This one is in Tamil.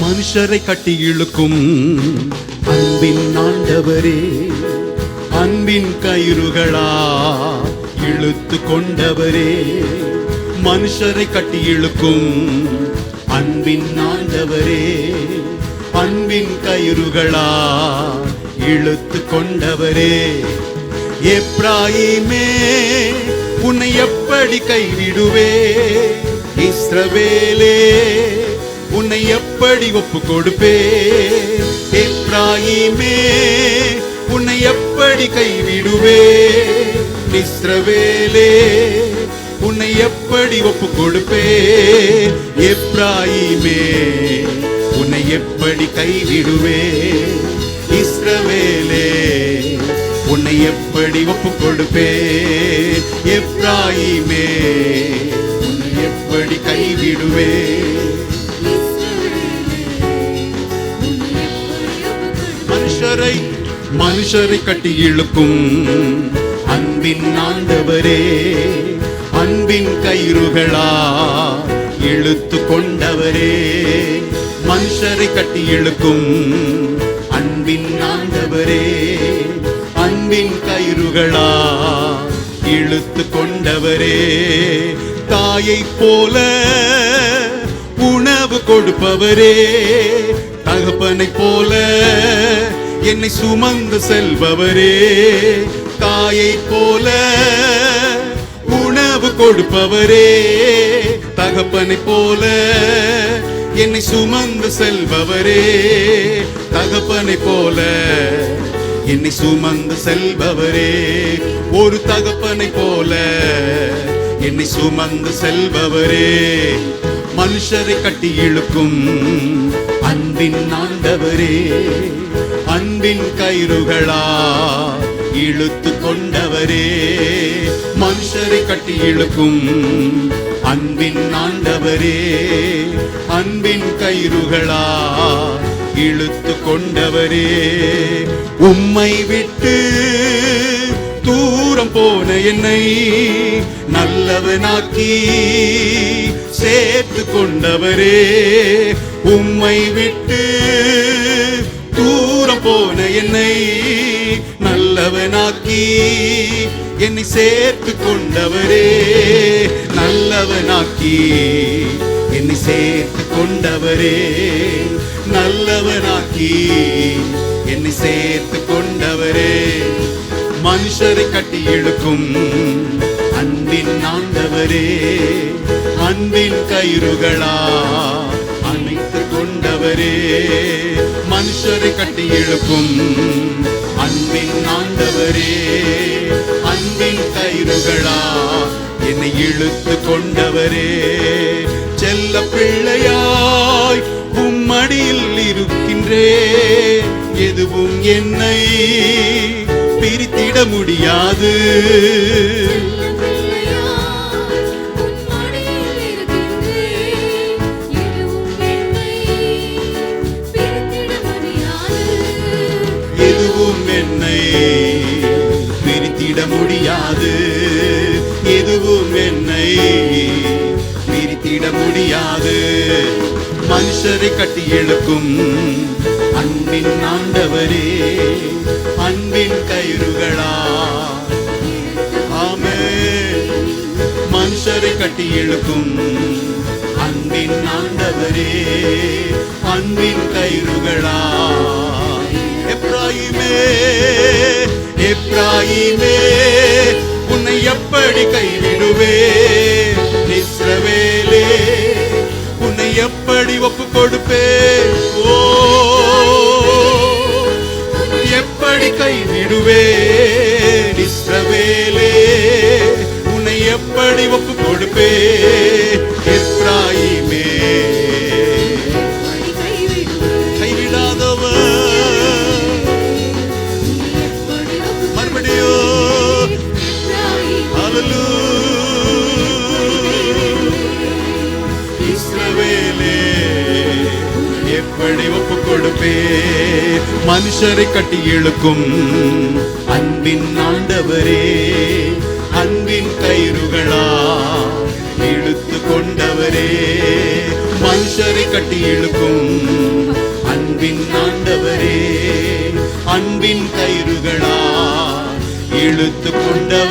மனுஷரை கட்டி இழுக்கும் அன்பின் ஆண்டவரே, அன்பின் கயிறுகளா இழுத்து கொண்டவரே. மனுஷரை கட்டி இழுக்கும் அன்பின் ஆண்டவரே, அன்பின் கயிறுகளா இழுத்து கொண்டவரே. எப்ராயிமே உன்னை எப்படி கைவிடுவே, இஸ்ரவேலே உன்னை எப்படி ஒப்பு கொடுப்பே. எப்ராயிமே உன்னை எப்படி கைவிடுவே, இஸ்ரவேலே உன்னை எப்படி ஒப்பு கொடுப்பே. எப்ராயிமே உன்னை எப்படி கைவிடுவே, இஸ்ரவேலே உன்னை எப்படி ஒப்பு கொடுப்பே. எப்ராயிமே உன்னை எப்படி கைவிடுவே. மனுஷரை கட்டி இழுக்கும் அன்பின் ஆண்டவரே, அன்பின் கயிறுகளா இழுத்து கொண்டவரே. மனுஷரை கட்டி இழுக்கும் அன்பின் ஆண்டவரே, அன்பின் கயிறுகளா இழுத்து கொண்டவரே. தாயை போல உணவு கொடுப்பவரே, தகப்பனை போல என்னை சுமந்து செல்பவரே. தாயை போல உணவு கொடுப்பவரே, தகப்பனை போல என்னை சுமந்து செல்பவரே. தகப்பனை போல என்னை சுமந்து செல்பவரே. ஒரு தகப்பனை போல என்னை சுமந்து செல்பவரே. மனுஷரை கட்டி இழுக்கும் அன்பின் ஆண்டவரே, அன்பின் கயிறுகளா இழுத்து கொண்டவரே. மனுஷரை கட்டி இழுக்கும் அன்பின் ஆண்டவரே, அன்பின் கயிறுகளா இழுத்து கொண்டவரே. உம்மை விட்டு தூரம் போன என்னை நல்லவனாக்கி சேர்த்து கொண்டவரே. உம்மை விட்டு தூரம் போன என்னை நல்லவனாக்கி என்னை சேர்த்து கொண்டவரே. நல்லவனாக்கி என்னை சேர்த்து கொண்டவரே. நல்லவனாக்கி என்னை சேர்த்து கொண்டவரே. மனுஷரை கட்டி இழுக்கும் அன்பின் ஆண்டவரே, அன்பின் கயிறுகளா அணைத்து கொண்டவரே. மனுஷரை கட்டி இழுக்கும் அன்பின் ஆண்டவரே, அன்பின் கயிறுகளா என்னை இழுத்து கொண்டவரே. செல்ல பிள்ளையாய் உம்மடியில் இருக்கின்றே, எதுவும் என்னை பிரித்திட முடியாது. எதுவும் என்னை பிரித்திட முடியாது. எதுவும் என்னை பிரித்திட முடியாது. மனுஷரை கட்டி இழுக்கும் அன்பின் ஆண்டவரே, அன்பின் கயிறுகளா. ஆமென். மனுஷரை கட்டி இழுக்கும் அன்பின் ஆண்டவரே, அன்பின் கயிறுகளா. எப்ராயிமே எப்ராயிமே உன்னை எப்படி கைவிடுவே, இஸ்ரவேலே உன்னை எப்படி ஒப்பு கொடுப்பே. ஓ எப்படி கைவிடுவே, இஸ்ரவேலே உன்னை எப்படி ஒப்பு கொடுப்பே. எப்ராயிமே கைவிடாதவர். மறுபடியும் இஸ்ரவேலே எப்படி ஒப்பு கொடுப்பே. மனுஷரை கட்டி இழுக்கும் அன்பின் ஆண்டவரே, அன்பின் கயிறுகளா இழுத்து கொண்டவரே. மனுஷரை கட்டி இழுக்கும் ஆண்டவரே அன்பின் கயிறுகளா இழுத்து கொண்டவர்